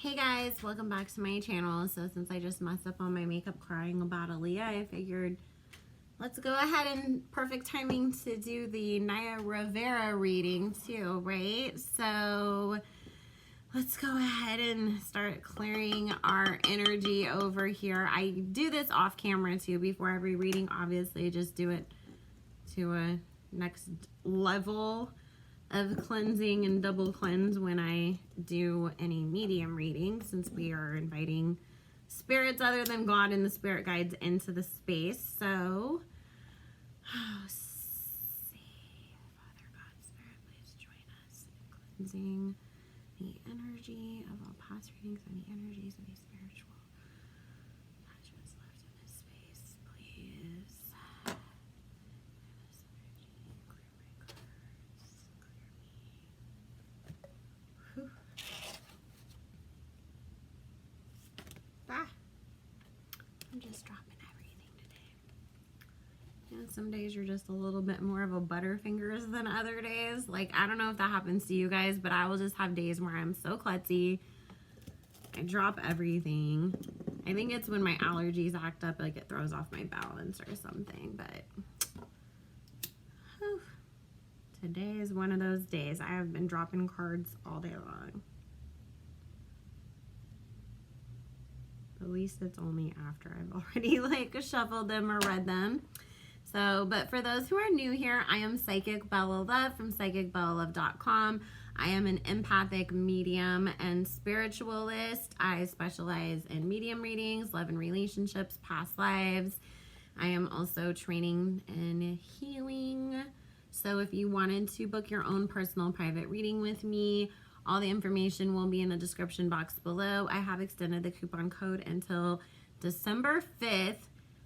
Hey guys, welcome back to my channel. So since I just messed up on my makeup crying about Aaliyah, I figured let's go ahead and perfect timing to do the Naya Rivera reading too, right? So let's go ahead and start clearing our energy over here. I do this off camera too before every reading, obviously just do it to a next level of cleansing and double cleanse when I do any medium reading, since we are inviting spirits other than God and the spirit guides into the space. So, Father God, Spirit, please join us in cleansing the energy of all past readings and the energies of the spiritual attachments left in this space, please. I'm just dropping everything today. You know, some days you're just a little bit more of a butterfingers than other days. Like, I don't know if that happens to you guys, but I will just have days where I'm so klutzy. I drop everything. I think it's when my allergies act up, like it throws off my balance or something, but whew, today is one of those days. I have been dropping cards all day long. At least it's only after I've already like shuffled them or read them. So, but for those who are new here, I am Psychic Bella Love from psychicbellalove.com. I am an empathic medium and spiritualist. I specialize in medium readings, love and relationships, past lives. I am also training in healing. So if you wanted to book your own personal private reading with me, all the information will be in the description box below. I have extended the coupon code until December 5th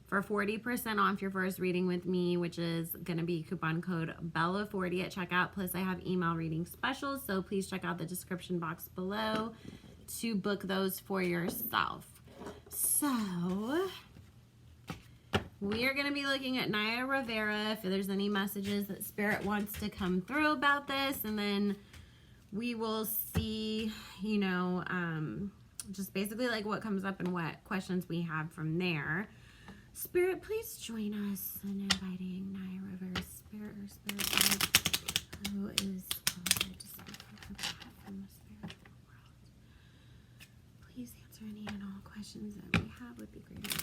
for 40% off your first reading with me, which is going to be coupon code BELLA40 at checkout. Plus, I have email reading specials, so please check out the description box below to book those for yourself. So, we are going to be looking at Naya Rivera, if there's any messages that Spirit wants to come through about this, and then we will see, you know, just basically like what comes up and what questions we have from there. Spirit, please join us in inviting Naya Rivera's spirit or spirit guide, who is qualified to speak on her behalf from the spiritual world. Please answer any and all questions that we have with the greatest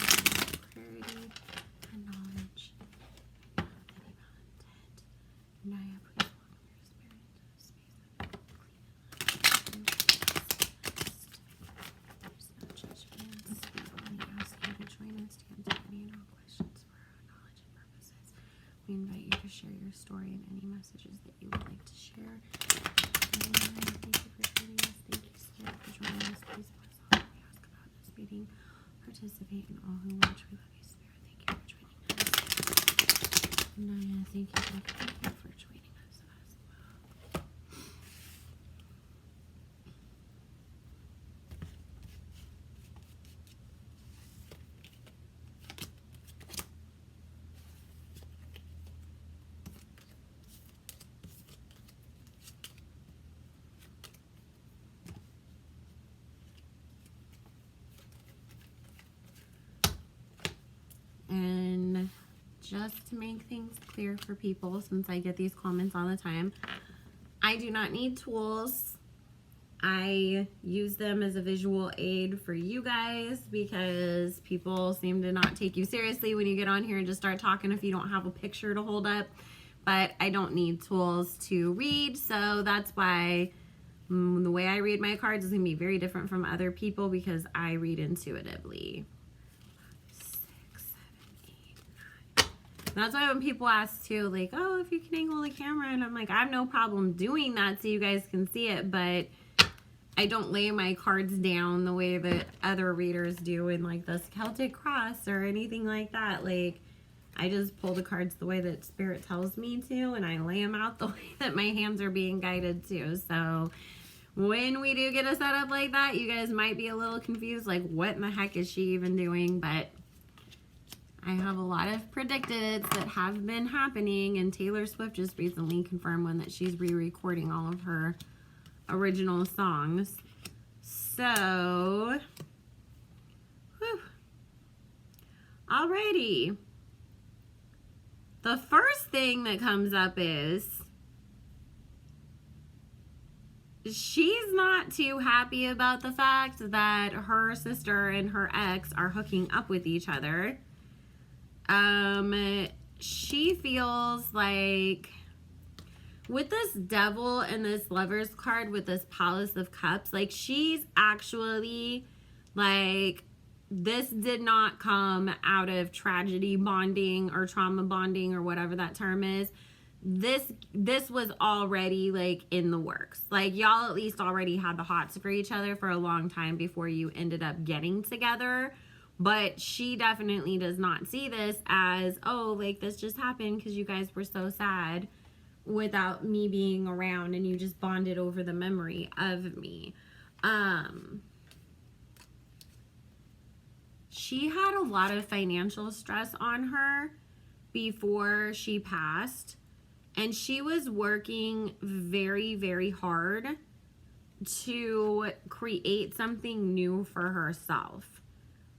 clarity and knowledge and with any malintent. Naya, please welcome your spirit into the space that we We invite you to share your story and any messages that you would like to share. And thank you for joining us. Thank you, Spirit, for joining us. Please bless all that we ask about this meeting. Participate in all who watch. We love you, Spirit. Thank you for joining us. Naya, thank you for joining us as well. And just to make things clear for people, since I get these comments all the time, I do not need tools. I use them as a visual aid for you guys because people seem to not take you seriously when you get on here and just start talking if you don't have a picture to hold up. But I don't need tools to read, so that's why the way I read my cards is going to be very different from other people because I read intuitively. That's why when people ask too, like, oh, if you can angle the camera, and I'm like, I have no problem doing that so you guys can see it, but I don't lay my cards down the way that other readers do in like the Celtic Cross or anything like that. Like, I just pull the cards the way that Spirit tells me to, and I lay them out the way that my hands are being guided to. So when we do get a setup like that, you guys might be a little confused, like, what in the heck is she even doing? But I have a lot of predicted that have been happening, and Taylor Swift just recently confirmed one that she's re-recording all of her original songs. So, whew. Alrighty. The first thing that comes up is she's not too happy about the fact that her sister and her ex are hooking up with each other. She feels like with this devil and this lover's card with this palace of cups, like she's actually like, this did not come out of tragedy bonding or trauma bonding or whatever that term is. This was already like in the works. Like y'all at least already had the hots for each other for a long time before you ended up getting together. But she definitely does not see this as, oh, like this just happened because you guys were so sad without me being around and you just bonded over the memory of me. She had a lot of financial stress on her before she passed, and she was working very, very hard to create something new for herself.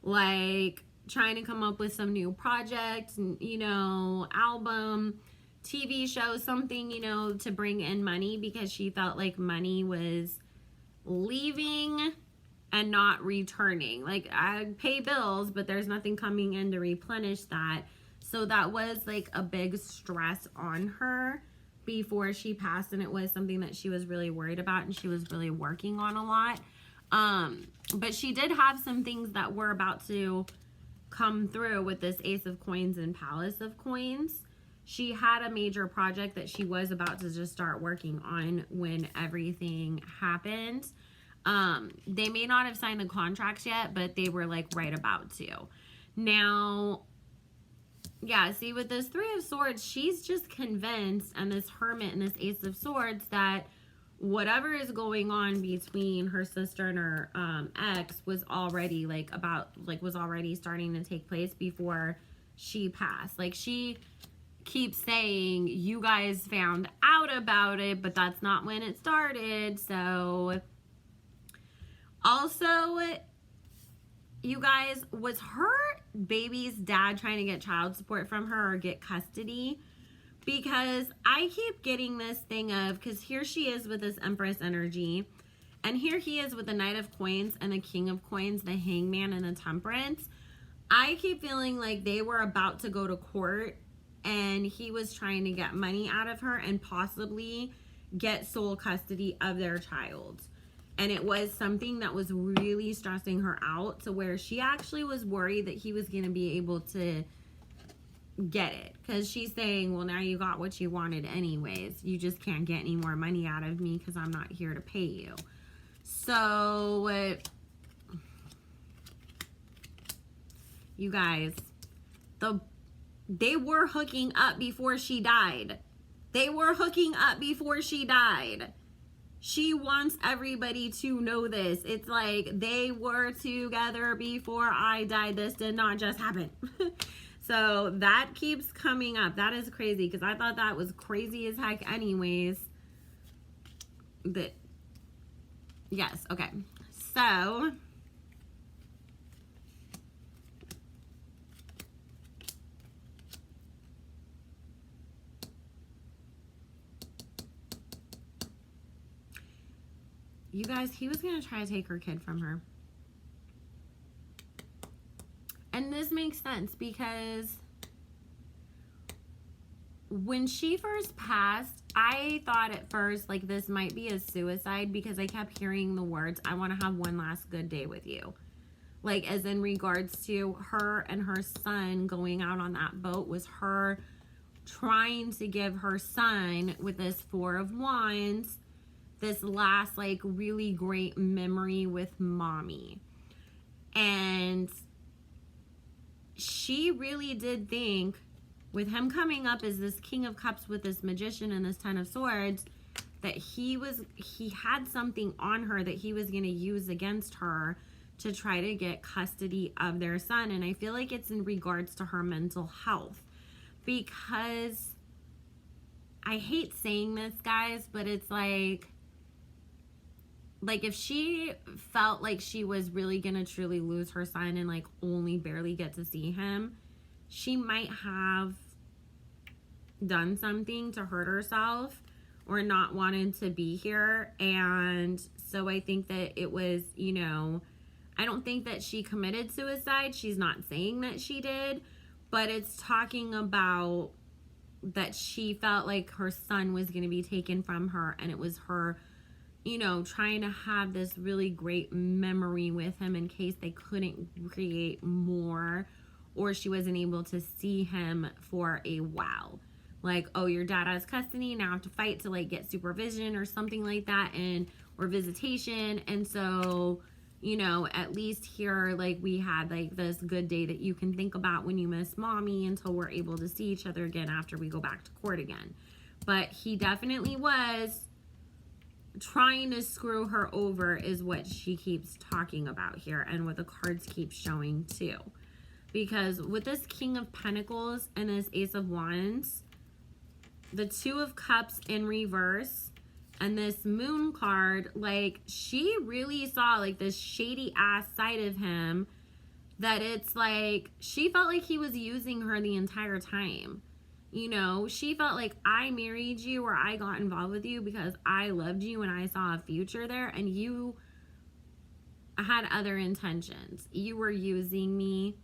Like trying to come up with some new projects, you know, album, TV show, something, you know, to bring in money because she felt like money was leaving and not returning. Like I pay bills, but there's nothing coming in to replenish that. So that was like a big stress on her before she passed, and it was something that she was really worried about and she was really working on a lot. But she did have some things that were about to come through with this Ace of Coins and Palace of Coins. She had a major project that she was about to just start working on when everything happened. They may not have signed the contracts yet, but they were like right about to. Now, yeah, see with this Three of Swords, she's just convinced, and this Hermit and this Ace of Swords, that whatever is going on between her sister and her ex was already was already starting to take place before she passed. Like she keeps saying, you guys found out about it, but that's not when it started. So also, you guys, was her baby's dad trying to get child support from her or get custody? Because I keep getting this thing of, because here she is with this Empress energy, and here he is with the Knight of Coins and the King of Coins, the Hangman and the Temperance. I keep feeling like they were about to go to court and he was trying to get money out of her and possibly get sole custody of their child. And it was something that was really stressing her out to where she actually was worried that he was going to be able to get it, because she's saying, well, now you got what you wanted anyways, you just can't get any more money out of me because I'm not here to pay you. So you guys, they were hooking up before she died. She wants everybody to know this. It's like they were together before I died. This did not just happen. So that keeps coming up. That is crazy, because I thought that was crazy as heck anyways. Yes, okay. So you guys, he was going to try to take her kid from her. And this makes sense because when she first passed, I thought at first like this might be a suicide, because I kept hearing the words, I want to have one last good day with you. Like as in regards to her and her son going out on that boat, was her trying to give her son with this Four of Wands this last like really great memory with mommy. And she really did think, with him coming up as this King of Cups with this Magician and this Ten of Swords, that he had something on her that he was going to use against her to try to get custody of their son. And I feel like it's in regards to her mental health, because I hate saying this, guys, but it's like like, if she felt like she was really gonna truly lose her son and like only barely get to see him, she might have done something to hurt herself or not wanted to be here. And so I think that it was, you know, I don't think that she committed suicide. She's not saying that she did, but it's talking about that she felt like her son was going to be taken from her, and it was her, you know, trying to have this really great memory with him in case they couldn't create more, or she wasn't able to see him for a while. Like, oh, your dad has custody, now I have to fight to like get supervision or something like that, and or visitation. And so, you know, at least here, like, we had like this good day that you can think about when you miss mommy until we're able to see each other again after we go back to court again. But he definitely was trying to screw her over, is what she keeps talking about here, and what the cards keep showing too. Because with this King of Pentacles and this Ace of Wands, the Two of Cups in reverse, and this Moon card, like, she really saw like this shady ass side of him, that it's like she felt like he was using her the entire time. You know, she felt like, I married you or I got involved with you because I loved you and I saw a future there, and you had other intentions. You were using me.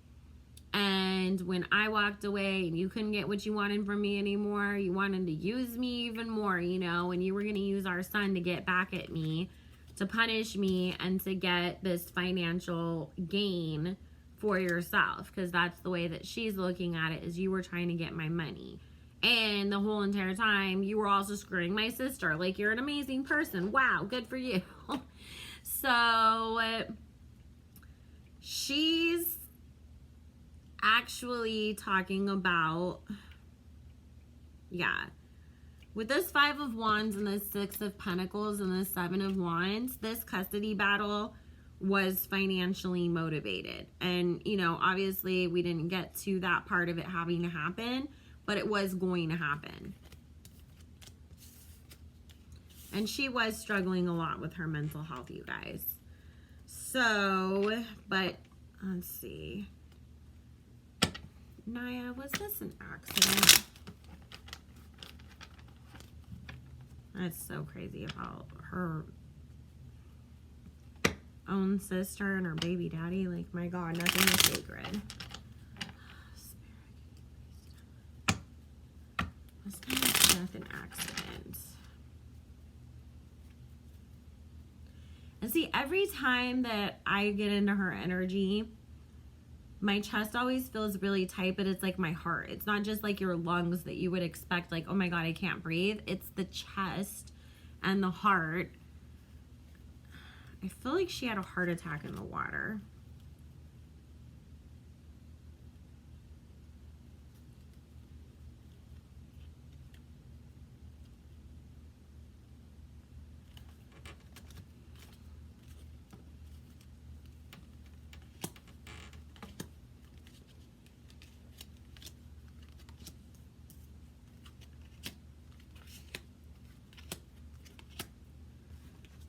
And when I walked away and you couldn't get what you wanted from me anymore, you wanted to use me even more, you know, and you were going to use our son to get back at me, to punish me, and to get this financial gain for yourself. Because that's the way that she's looking at it, is you were trying to get my money. And the whole entire time, you were also screwing my sister. Like, you're an amazing person. Wow, good for you. So, she's actually talking about, yeah, with this Five of Wands and this Six of Pentacles and this Seven of Wands, this custody battle was financially motivated. And, you know, obviously we didn't get to that part of it having to happen, but it was going to happen. And she was struggling a lot with her mental health, you guys. So, but let's see. Naya, was this an accident? That's so crazy about her own sister and her baby daddy. Like, my God, nothing is sacred. Was Naya's death an accident? And see, every time that I get into her energy, my chest always feels really tight, but it's like my heart. It's not just like your lungs that you would expect, like, oh my God, I can't breathe. It's the chest and the heart. I feel like she had a heart attack in the water.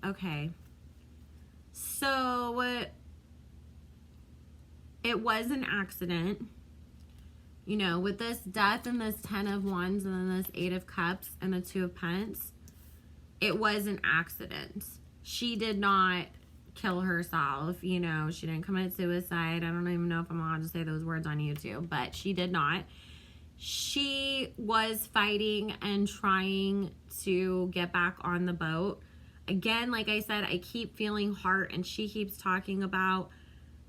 Okay, so it was an accident, you know, with this death and this 10 of Wands and then this 8 of Cups and the 2 of Pentacles. It was an accident. She did not kill herself, you know, she didn't commit suicide. I don't even know if I'm allowed to say those words on YouTube, but she did not. She was fighting and trying to get back on the boat. Again, like I said, I keep feeling heart, and she keeps talking about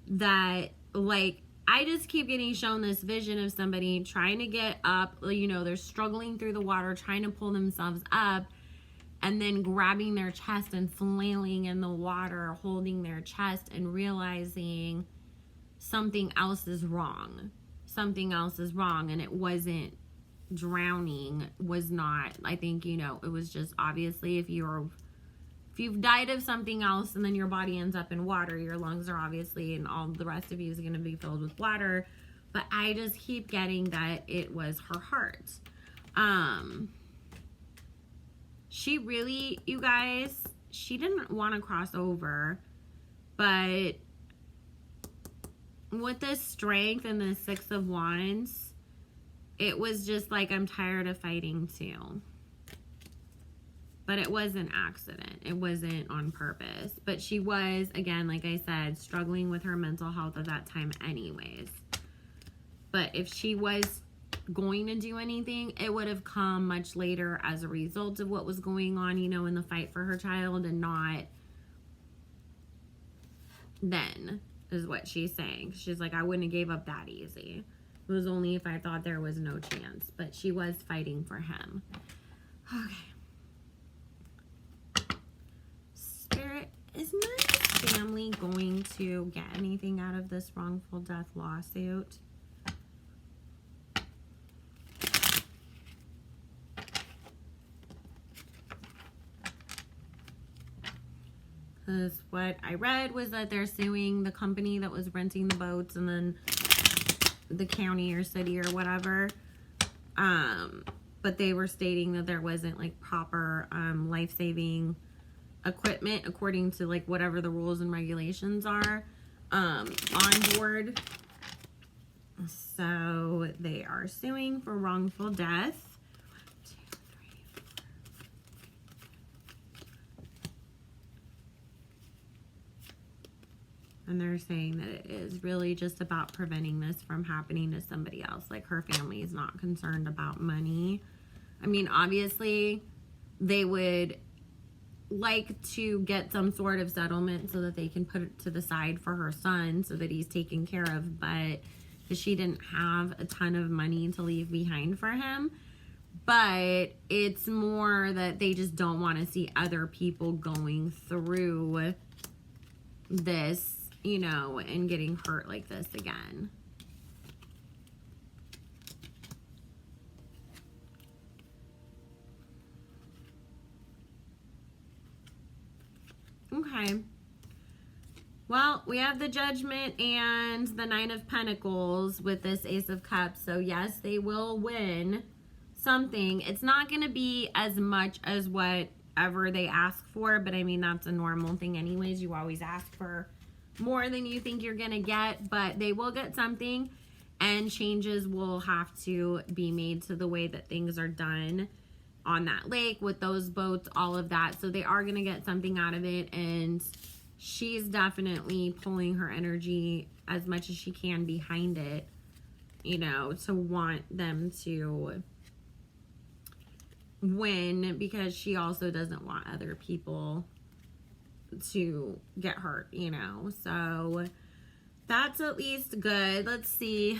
that, like, I just keep getting shown this vision of somebody trying to get up, you know, they're struggling through the water, trying to pull themselves up, and then grabbing their chest and flailing in the water, holding their chest, and realizing something else is wrong. Something else is wrong, and it wasn't drowning, was not, I think, you know, it was just, obviously, if you've died of something else and then your body ends up in water, your lungs are obviously, and all the rest of you is going to be filled with water. But I just keep getting that it was her heart. She really, you guys, she didn't want to cross over, but with this strength and the Six of Wands, it was just like, I'm tired of fighting too. But it was an accident. It wasn't on purpose. But she was, again, like I said, struggling with her mental health at that time anyways. But if she was going to do anything, it would have come much later as a result of what was going on, you know, in the fight for her child, and not then, is what she's saying. She's like, I wouldn't have gave up that easy. It was only if I thought there was no chance. But she was fighting for him. Okay. Spirit, is Naya's family going to get anything out of this wrongful death lawsuit? Because what I read was that they're suing the company that was renting the boats, and then the county or city or whatever. But they were stating that there wasn't like proper life-saving equipment according to like whatever the rules and regulations are on board. So they are suing for wrongful death. And they're saying that it is really just about preventing this from happening to somebody else. Like, her family is not concerned about money. I mean, obviously, they would like to get some sort of settlement so that they can put it to the side for her son so that he's taken care of. But because she didn't have a ton of money to leave behind for him. But it's more that they just don't want to see other people going through this, you know, and getting hurt like this again. Okay. Well, we have the Judgment and the Nine of Pentacles with this Ace of Cups. So yes, they will win something. It's not going to be as much as whatever they ask for, but I mean, that's a normal thing anyways. You always ask for more than you think you're going to get, but they will get something, and changes will have to be made to the way that things are done on that lake with those boats, all of that. So they are going to get something out of it, and she's definitely pulling her energy as much as she can behind it, you know, to want them to win, because she also doesn't want other people to get hurt, you know. So that's at least good. Let's see.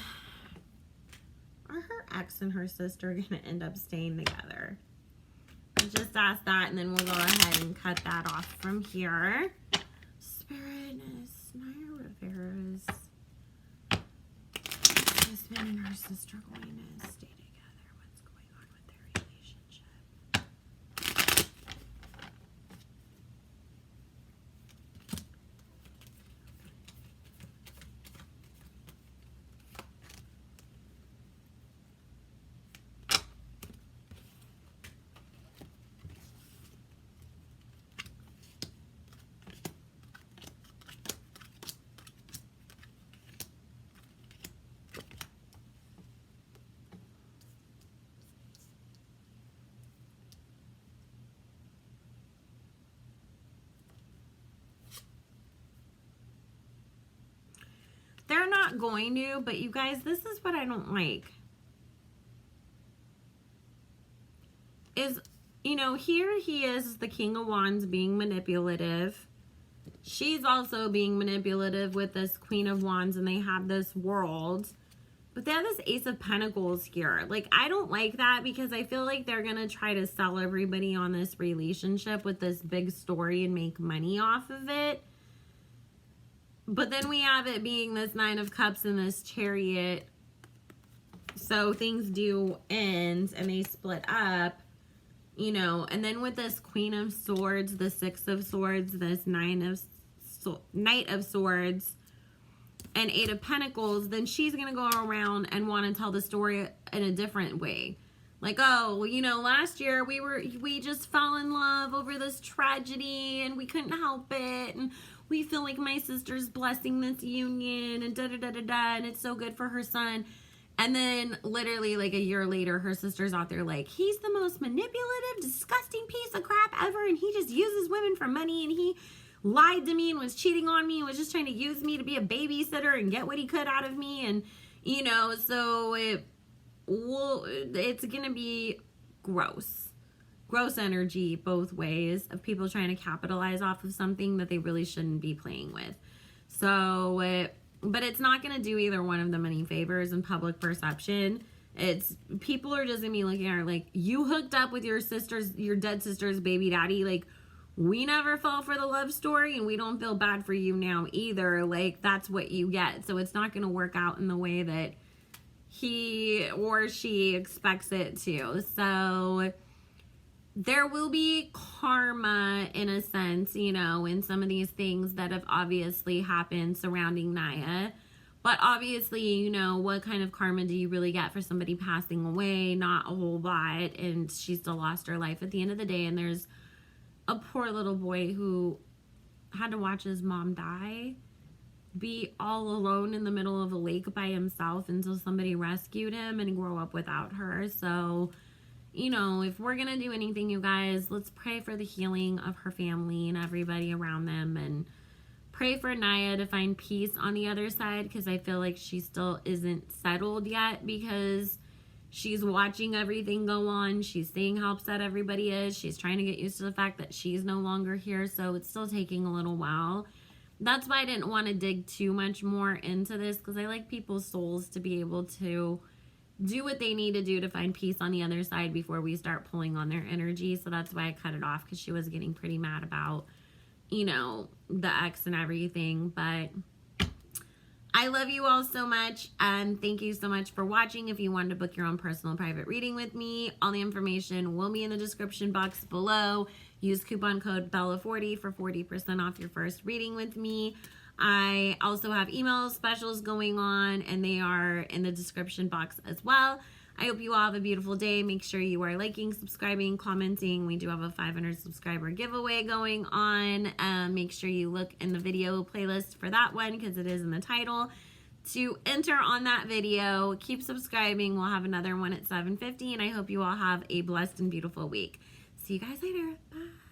Are her ex and her sister going to end up staying together? I'll just ask that, and then we'll go ahead and cut that off from here. Spirit, is Naya Rivera's husband and her sister going to stay together? What's going on with their relationship? They're not going to, but you guys, this is what I don't like. Is, you know, here he is, the King of Wands, being manipulative. She's also being manipulative with this Queen of Wands, and they have this world. But they have this Ace of Pentacles here. Like, I don't like that, because I feel like they're going to try to sell everybody on this relationship with this big story and make money off of it. But then we have it being this Nine of Cups and this Chariot. So things do end and they split up, you know. And then with this Queen of Swords, the Six of Swords, this Knight of Swords, and Eight of Pentacles, then she's going to go around and want to tell the story in a different way. Like, oh, well, you know, last year we just fell in love over this tragedy and we couldn't help it, and we feel like my sister's blessing this union and da da da da da, and it's so good for her son. And then literally like a year later, her sister's out there like, he's the most manipulative, disgusting piece of crap ever, and he just uses women for money, and he lied to me and was cheating on me and was just trying to use me to be a babysitter and get what he could out of me. And, you know, so it's gonna be gross energy both ways of people trying to capitalize off of something that they really shouldn't be playing with. So but it's not gonna do either one of them any favors in public perception. It's people are just gonna be looking at her like, you hooked up with your dead sister's baby daddy. Like, we never fell for the love story, and we don't feel bad for you now either. Like, that's what you get. So it's not gonna work out in the way that he or she expects it to. So there will be karma in a sense, you know, in some of these things that have obviously happened surrounding Naya. But obviously, you know, what kind of karma do you really get for somebody passing away? Not a whole lot. And she still lost her life at the end of the day. And there's a poor little boy who had to watch his mom die, be all alone in the middle of a lake by himself until somebody rescued him, and grow up without her. So, you know, if we're gonna do anything, you guys, let's pray for the healing of her family and everybody around them, and pray for Naya to find peace on the other side, because I feel like she still isn't settled yet, because she's watching everything go on. She's seeing how upset everybody is. She's trying to get used to the fact that she's no longer here, so it's still taking a little while. That's why I didn't want to dig too much more into this, because I like people's souls to be able to do what they need to do to find peace on the other side before we start pulling on their energy. So that's why I cut it off, because she was getting pretty mad about, you know, the ex and everything. But I love you all so much, and thank you so much for watching. If you wanted to book your own personal private reading with me, all the information will be in the description box below. Use coupon code BELLA40 for 40% off your first reading with me. I also have email specials going on, and they are in the description box as well. I hope you all have a beautiful day. Make sure you are liking, subscribing, commenting. We do have a 500 subscriber giveaway going on. Make sure you look in the video playlist for that one, because it is in the title, to enter on that video. Keep subscribing. We'll have another one at 7:50, and I hope you all have a blessed and beautiful week. See you guys later. Bye.